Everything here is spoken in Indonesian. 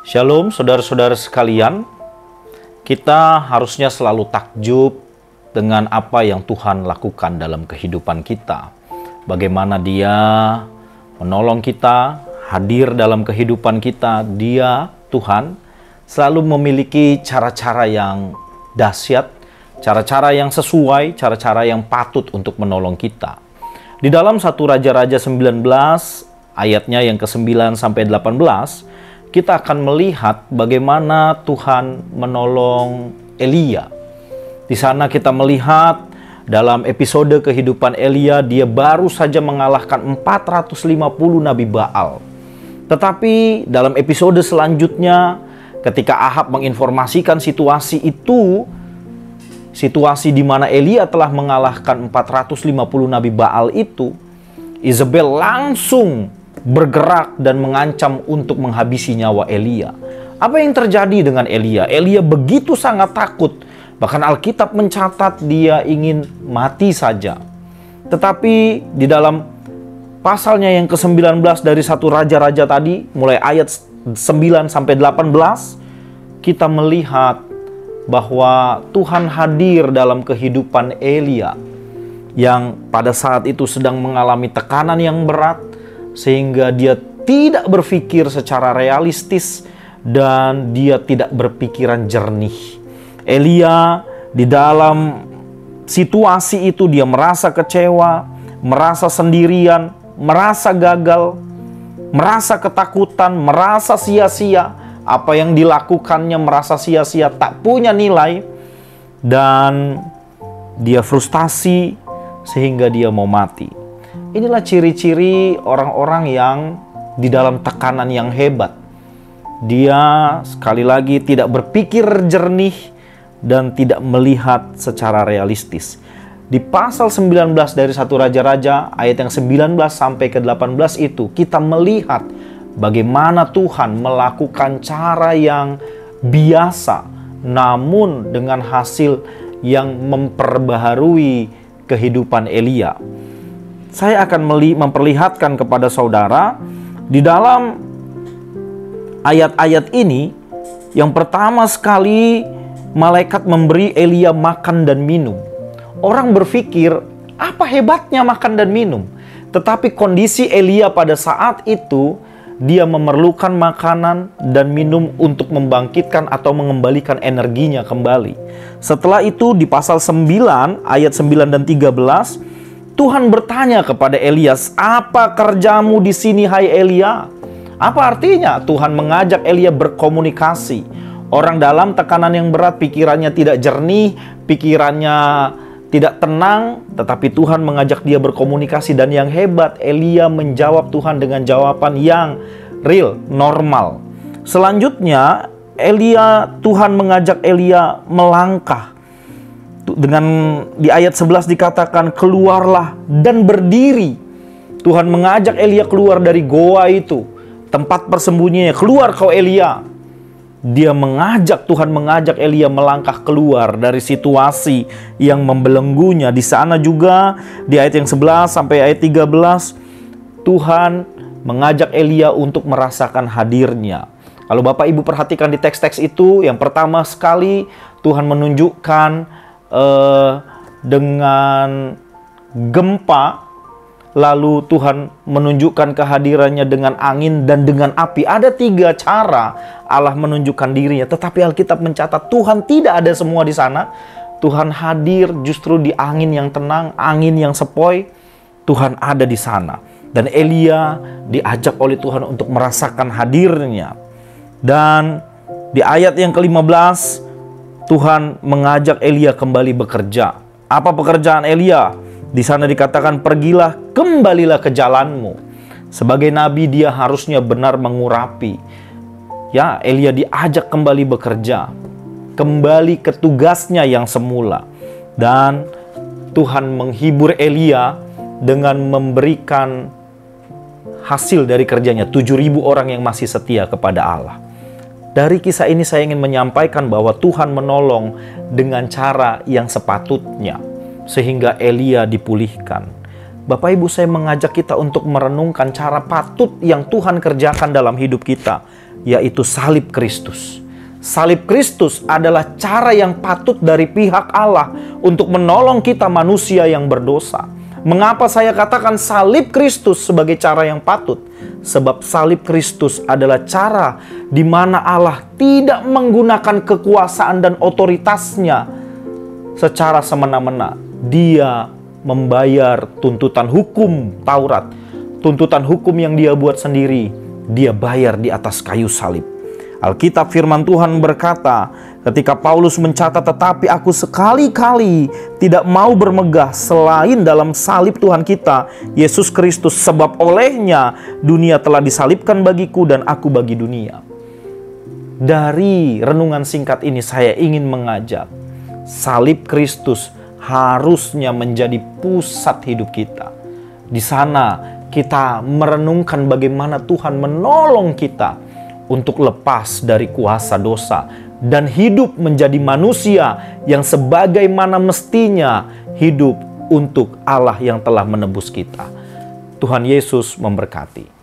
Shalom saudara-saudara sekalian, kita harusnya selalu takjub dengan apa yang Tuhan lakukan dalam kehidupan kita. Bagaimana Dia menolong kita, hadir dalam kehidupan kita. Dia, Tuhan, selalu memiliki cara-cara yang dahsyat, cara-cara yang sesuai, cara-cara yang patut untuk menolong kita. Di dalam 1 Raja-Raja 19, ayatnya yang ke-9 sampai 18, kita akan melihat bagaimana Tuhan menolong Elia. Di sana kita melihat dalam episode kehidupan Elia, dia baru saja mengalahkan 450 Nabi Baal. Tetapi dalam episode selanjutnya, ketika Ahab menginformasikan situasi itu, situasi di mana Elia telah mengalahkan 450 Nabi Baal itu, Isabel langsung bergerak dan mengancam untuk menghabisi nyawa Elia. Apa yang terjadi dengan Elia? Elia begitu sangat takut. Bahkan Alkitab mencatat dia ingin mati saja. Tetapi di dalam pasalnya yang ke-19 dari 1 Raja-Raja tadi, mulai ayat 9 sampai 18, kita melihat bahwa Tuhan hadir dalam kehidupan Elia yang pada saat itu sedang mengalami tekanan yang berat, sehingga dia tidak berpikir secara realistis dan dia tidak berpikiran jernih. Elia di dalam situasi itu dia merasa kecewa, merasa sendirian, merasa gagal, merasa ketakutan, merasa sia-sia. Apa yang dilakukannya merasa sia-sia, tak punya nilai, dan dia frustasi sehingga dia mau mati. Inilah ciri-ciri orang-orang yang di dalam tekanan yang hebat. Dia sekali lagi tidak berpikir jernih dan tidak melihat secara realistis. Di pasal 19 dari 1 Raja-Raja ayat yang 19 sampai ke 18 itu kita melihat bagaimana Tuhan melakukan cara yang biasa namun dengan hasil yang memperbaharui kehidupan Elia. Saya akan memperlihatkan kepada saudara di dalam ayat-ayat ini. Yang pertama sekali, malaikat memberi Elia makan dan minum. Orang berpikir, apa hebatnya makan dan minum? Tetapi kondisi Elia pada saat itu, dia memerlukan makanan dan minum untuk membangkitkan atau mengembalikan energinya kembali. Setelah itu di pasal 9 ayat 9 dan 13, Tuhan bertanya kepada Elias, "Apa kerjamu di sini, hai Elia?" Apa artinya? Tuhan mengajak Elia berkomunikasi. Orang dalam tekanan yang berat, pikirannya tidak jernih, pikirannya tidak tenang, tetapi Tuhan mengajak dia berkomunikasi, dan yang hebat, Elia menjawab Tuhan dengan jawaban yang real, normal. Selanjutnya, Tuhan mengajak Elia melangkah. Dengan di ayat 11 dikatakan, keluarlah dan berdiri. Tuhan mengajak Elia keluar dari goa itu, tempat persembunyiannya. Keluar kau Elia. Tuhan mengajak Elia melangkah keluar dari situasi yang membelenggunya. Di sana juga di ayat yang 11 sampai ayat 13, Tuhan mengajak Elia untuk merasakan hadirnya. Kalau Bapak Ibu perhatikan di teks-teks itu, yang pertama sekali Tuhan menunjukkan dengan gempa, lalu Tuhan menunjukkan kehadirannya dengan angin dan dengan api. Ada 3 cara Allah menunjukkan dirinya, tetapi Alkitab mencatat Tuhan tidak ada semua di sana. Tuhan hadir justru di angin yang tenang, angin yang sepoi. Tuhan ada di sana, dan Elia diajak oleh Tuhan untuk merasakan hadirnya. Dan di ayat yang ke-15, Tuhan mengajak Elia kembali bekerja. Apa pekerjaan Elia? Di sana dikatakan, pergilah, kembalilah ke jalanmu. Sebagai nabi dia harusnya benar mengurapi. Ya, Elia diajak kembali bekerja, kembali ke tugasnya yang semula. Dan Tuhan menghibur Elia dengan memberikan hasil dari kerjanya, 7.000 orang yang masih setia kepada Allah. Dari kisah ini saya ingin menyampaikan bahwa Tuhan menolong dengan cara yang sepatutnya, sehingga Elia dipulihkan. Bapak Ibu, saya mengajak kita untuk merenungkan cara patut yang Tuhan kerjakan dalam hidup kita. yaitu salib Kristus. Salib Kristus adalah cara yang patut dari pihak Allah untuk menolong kita manusia yang berdosa. Mengapa saya katakan salib Kristus sebagai cara yang patut? Sebab salib Kristus adalah cara di mana Allah tidak menggunakan kekuasaan dan otoritasnya secara semena-mena. Dia membayar tuntutan hukum Taurat, tuntutan hukum yang dia buat sendiri, dia bayar di atas kayu salib. Alkitab firman Tuhan berkata, ketika Paulus mencatat, tetapi aku sekali-kali tidak mau bermegah selain dalam salib Tuhan kita, Yesus Kristus, sebab olehnya dunia telah disalibkan bagiku dan aku bagi dunia. Dari renungan singkat ini saya ingin mengajak, salib Kristus harusnya menjadi pusat hidup kita. Di sana kita merenungkan bagaimana Tuhan menolong kita untuk lepas dari kuasa dosa dan hidup menjadi manusia yang sebagaimana mestinya hidup untuk Allah yang telah menebus kita. Tuhan Yesus memberkati.